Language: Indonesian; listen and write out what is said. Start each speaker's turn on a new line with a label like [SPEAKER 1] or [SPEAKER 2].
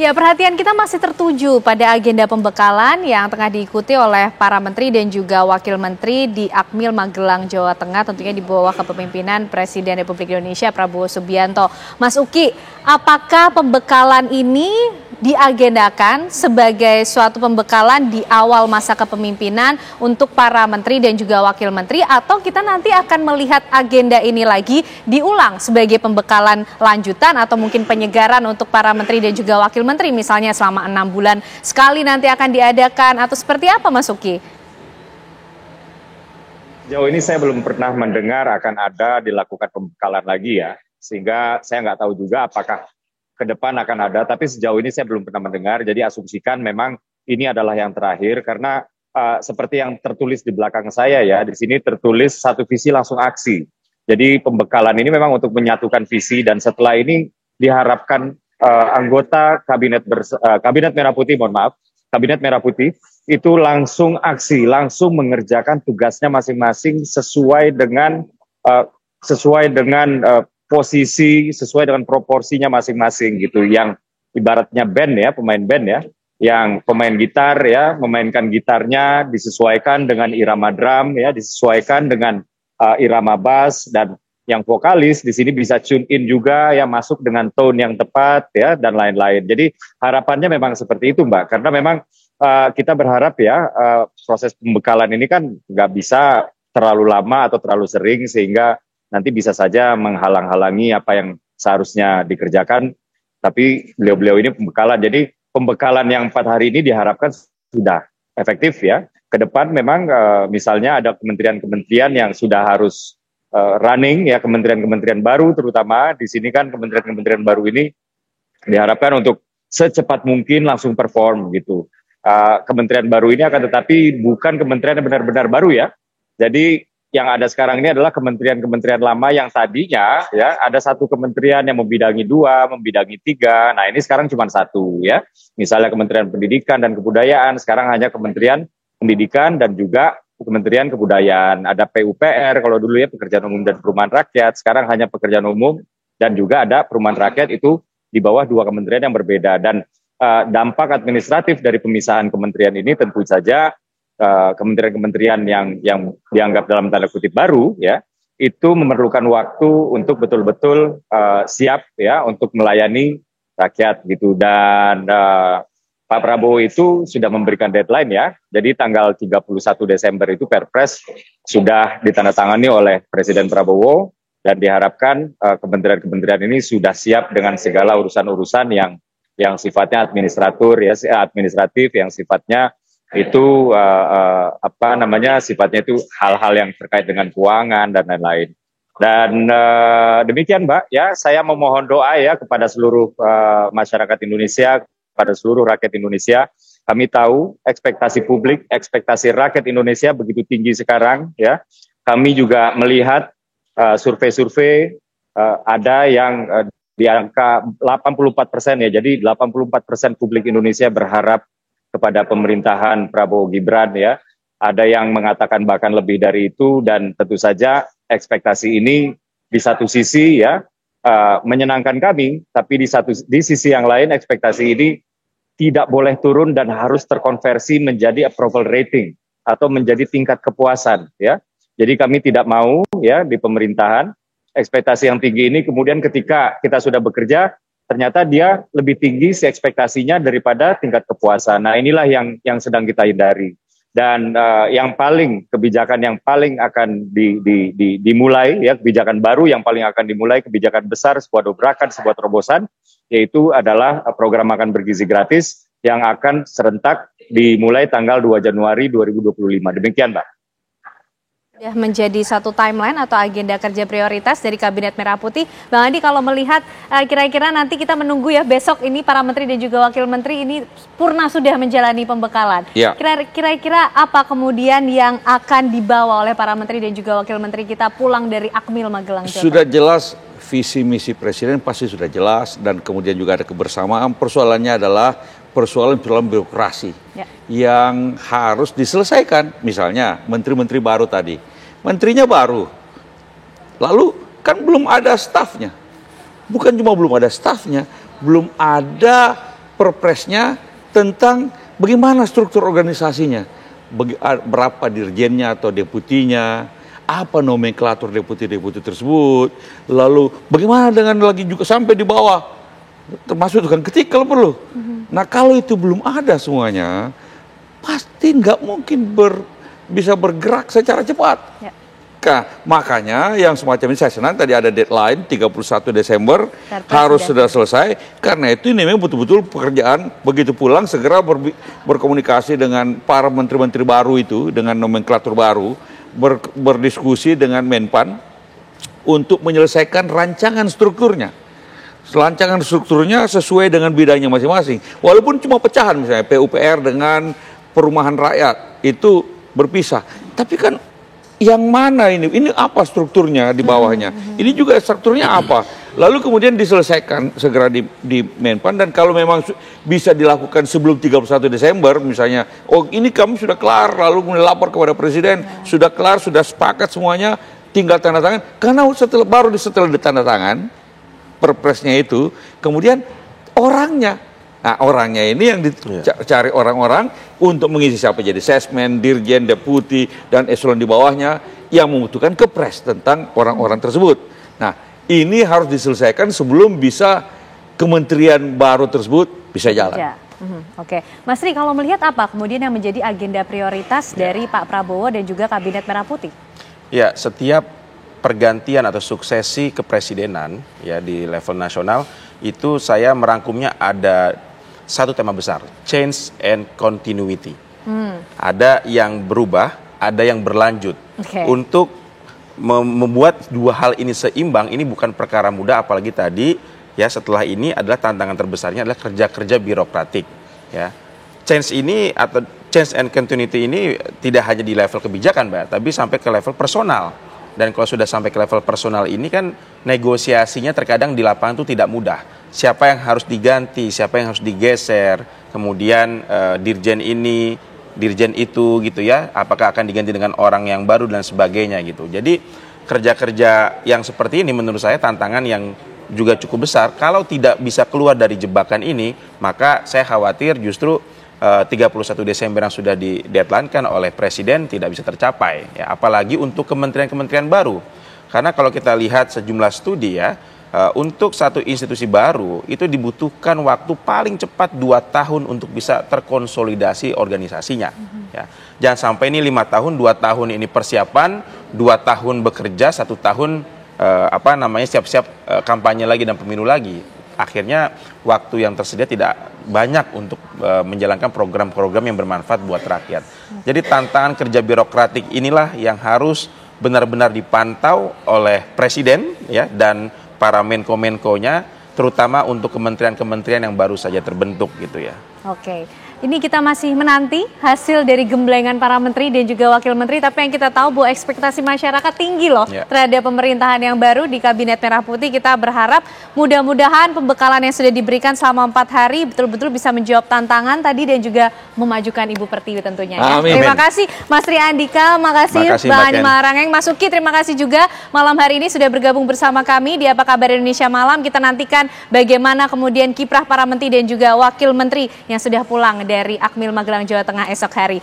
[SPEAKER 1] Ya, perhatian kita masih tertuju pada agenda pembekalan yang tengah diikuti oleh para menteri dan juga wakil menteri di Akmil Magelang, Jawa Tengah, tentunya di bawah kepemimpinan Presiden Republik Indonesia Prabowo Subianto. Mas Uki, apakah pembekalan ini diagendakan sebagai suatu pembekalan di awal masa kepemimpinan untuk para menteri dan juga wakil menteri, atau kita nanti akan melihat agenda ini lagi diulang sebagai pembekalan lanjutan atau mungkin penyegaran untuk para menteri dan juga wakil menteri, misalnya selama 6 bulan sekali nanti akan diadakan, atau seperti apa, Mas Uki?
[SPEAKER 2] Sejauh ini saya belum pernah mendengar akan ada dilakukan pembekalan lagi ya, sehingga saya nggak tahu juga apakah ke depan akan ada, tapi sejauh ini saya belum pernah mendengar, jadi asumsikan memang ini adalah yang terakhir, karena seperti yang tertulis di belakang saya ya, di sini tertulis satu visi langsung aksi. Jadi pembekalan ini memang untuk menyatukan visi, dan setelah ini diharapkan anggota Kabinet Merah Putih, Kabinet Merah Putih itu langsung aksi, langsung mengerjakan tugasnya masing-masing sesuai dengan posisi, sesuai dengan proporsinya masing-masing gitu. Yang ibaratnya band ya, pemain band ya, yang pemain gitar ya, memainkan gitarnya disesuaikan dengan irama drum ya, disesuaikan dengan irama bass, dan yang vokalis di sini bisa tune in juga ya, masuk dengan tone yang tepat ya, dan lain-lain. Jadi harapannya memang seperti itu, Mbak, karena memang kita berharap ya proses pembekalan ini kan nggak bisa terlalu lama atau terlalu sering, sehingga nanti bisa saja menghalang-halangi apa yang seharusnya dikerjakan, tapi beliau-beliau ini pembekalan. Jadi pembekalan yang 4 hari ini diharapkan sudah efektif ya. Ke depan memang misalnya ada kementerian-kementerian yang sudah harus running ya, kementerian-kementerian baru terutama. Di sini kan kementerian-kementerian baru ini diharapkan untuk secepat mungkin langsung perform gitu. Kementerian baru ini akan tetapi bukan kementerian yang benar-benar baru ya. Jadi yang ada sekarang ini adalah kementerian-kementerian lama yang tadinya ya ada satu kementerian yang membidangi 2, membidangi 3. Nah ini sekarang cuma 1 ya. Misalnya Kementerian Pendidikan dan Kebudayaan, sekarang hanya Kementerian Pendidikan dan juga Kementerian Kebudayaan. Ada PUPR kalau dulu ya, Pekerjaan Umum dan Perumahan Rakyat, sekarang hanya Pekerjaan Umum dan juga ada Perumahan Rakyat, itu di bawah 2 kementerian yang berbeda. Dan dampak administratif dari pemisahan kementerian ini tentu saja kementerian-kementerian yang dianggap dalam tanda kutip baru ya, itu memerlukan waktu untuk betul-betul siap ya untuk melayani rakyat gitu. Dan Pak Prabowo itu sudah memberikan deadline ya, jadi tanggal 31 Desember itu Perpres sudah ditandatangani oleh Presiden Prabowo, dan diharapkan kementerian-kementerian ini sudah siap dengan segala urusan-urusan yang sifatnya administratif, yang sifatnya itu sifatnya itu hal-hal yang terkait dengan keuangan dan lain-lain. Dan demikian Mbak ya, saya memohon doa ya kepada seluruh masyarakat Indonesia, kepada seluruh rakyat Indonesia. Kami tahu ekspektasi publik, ekspektasi rakyat Indonesia begitu tinggi sekarang ya. Kami juga melihat survei-survei ada yang di angka 84% ya. Jadi 84% publik Indonesia berharap kepada pemerintahan Prabowo Gibran ya. Ada yang mengatakan bahkan lebih dari itu, dan tentu saja ekspektasi ini di satu sisi ya menyenangkan kami, tapi di sisi yang lain ekspektasi ini tidak boleh turun dan harus terkonversi menjadi approval rating atau menjadi tingkat kepuasan ya. Jadi kami tidak mau ya di pemerintahan ekspektasi yang tinggi ini kemudian ketika kita sudah bekerja ternyata dia lebih tinggi si ekspektasinya daripada tingkat kepuasan. Nah inilah yang sedang kita hindari. Dan kebijakan yang paling akan dimulai, ya kebijakan baru yang paling akan dimulai, kebijakan besar, sebuah dobrakan, sebuah terobosan, yaitu adalah program makan bergizi gratis yang akan serentak dimulai tanggal 2 Januari 2025. Demikian Mbak.
[SPEAKER 1] Sudah menjadi satu timeline atau agenda kerja prioritas dari Kabinet Merah Putih. Bang Andi, kalau melihat kira-kira nanti kita menunggu ya besok ini para menteri dan juga wakil menteri ini purna sudah menjalani pembekalan. Ya. Kira-kira apa kemudian yang akan dibawa oleh para menteri dan juga wakil menteri kita pulang dari Akmil Magelang, Jawa Tengah?
[SPEAKER 3] Sudah jelas visi misi presiden pasti sudah jelas, dan kemudian juga ada kebersamaan. Persoalannya adalah persoalan birokrasi yang harus diselesaikan. Misalnya menteri-menteri baru tadi, menterinya baru, lalu kan belum ada stafnya. Bukan cuma belum ada stafnya, belum ada perpresnya tentang bagaimana struktur organisasinya, berapa dirjennya atau deputinya, apa nomenklatur deputi-deputi tersebut, lalu bagaimana dengan lagi juga sampai di bawah, termasuk tukang ketik kalau perlu. Nah kalau itu belum ada semuanya, pasti nggak mungkin bisa bergerak secara cepat. Ya. Nah, makanya yang semacam ini saya senang tadi ada deadline 31 Desember harus sudah selesai, karena itu ini memang betul-betul pekerjaan begitu pulang segera berkomunikasi dengan para menteri-menteri baru itu, dengan nomenklatur baru, berdiskusi dengan Menpan untuk menyelesaikan rancangan strukturnya. Rancangan strukturnya sesuai dengan bidangnya masing-masing. Walaupun cuma pecahan misalnya PUPR dengan perumahan rakyat itu berpisah. Tapi kan yang mana ini? Ini apa strukturnya di bawahnya? Ini juga strukturnya apa? Lalu kemudian diselesaikan segera di Menpan, dan kalau memang bisa dilakukan sebelum 31 Desember misalnya, oh ini kamu sudah kelar, lalu kemudian lapor kepada Presiden, sudah kelar, sudah sepakat semuanya, tinggal tanda tangan. Karena setelah ditandatangan perpresnya itu, kemudian orangnya. Nah orangnya ini yang dicari orang-orang untuk mengisi siapa jadi sesmen, dirjen, deputi, dan eselon di bawahnya yang membutuhkan kepres tentang orang-orang tersebut. Nah ini harus diselesaikan sebelum bisa kementerian baru tersebut bisa jalan. Ya.
[SPEAKER 1] Oke, Mas Ri, kalau melihat apa kemudian yang menjadi agenda prioritas dari Pak Prabowo dan juga Kabinet Merah Putih?
[SPEAKER 4] Ya, setiap pergantian atau suksesi kepresidenan ya di level nasional itu saya merangkumnya ada satu tema besar, change and continuity. Ada yang berubah, ada yang berlanjut. Untuk membuat dua hal ini seimbang, ini bukan perkara mudah, apalagi tadi ya setelah ini adalah tantangan terbesarnya adalah kerja-kerja birokratik. Ya, change ini atau change and continuity ini tidak hanya di level kebijakan, Mbak, tapi sampai ke level personal. Dan kalau sudah sampai ke level personal ini kan negosiasinya terkadang di lapangan itu tidak mudah. Siapa yang harus diganti, siapa yang harus digeser, kemudian dirjen ini, dirjen itu gitu ya, apakah akan diganti dengan orang yang baru dan sebagainya gitu. Jadi kerja-kerja yang seperti ini menurut saya tantangan yang juga cukup besar. Kalau tidak bisa keluar dari jebakan ini, maka saya khawatir justru 31 Desember yang sudah di-deadline-kan oleh Presiden tidak bisa tercapai. Ya, apalagi untuk kementerian-kementerian baru. Karena kalau kita lihat sejumlah studi ya, untuk satu institusi baru itu dibutuhkan waktu paling cepat 2 tahun untuk bisa terkonsolidasi organisasinya. Ya. Jangan sampai ini 5 tahun, 2 tahun ini persiapan, 2 tahun bekerja, 1 tahun siap-siap kampanye lagi dan pemilu lagi. Akhirnya waktu yang tersedia tidak banyak untuk menjalankan program-program yang bermanfaat buat rakyat. Jadi tantangan kerja birokratik inilah yang harus benar-benar dipantau oleh Presiden ya dan para menko-menkonya, terutama untuk kementerian-kementerian yang baru saja terbentuk gitu ya.
[SPEAKER 1] Oke. Ini kita masih menanti hasil dari gemblengan para menteri dan juga wakil menteri, tapi yang kita tahu bahwa ekspektasi masyarakat tinggi loh terhadap pemerintahan yang baru di Kabinet Merah Putih. Kita berharap mudah-mudahan pembekalan yang sudah diberikan selama 4 hari betul-betul bisa menjawab tantangan tadi dan juga memajukan Ibu Pertiwi tentunya. Ya.
[SPEAKER 3] Amin.
[SPEAKER 1] Terima kasih Mas Ri Andika, makasih Mbak Ani Malarangeng, Mas Uki, terima kasih juga malam hari ini sudah bergabung bersama kami di Apa Kabar Indonesia Malam. Kita nantikan bagaimana kemudian kiprah para menteri dan juga wakil menteri yang sudah pulang dari Akmil Magelang, Jawa Tengah esok hari.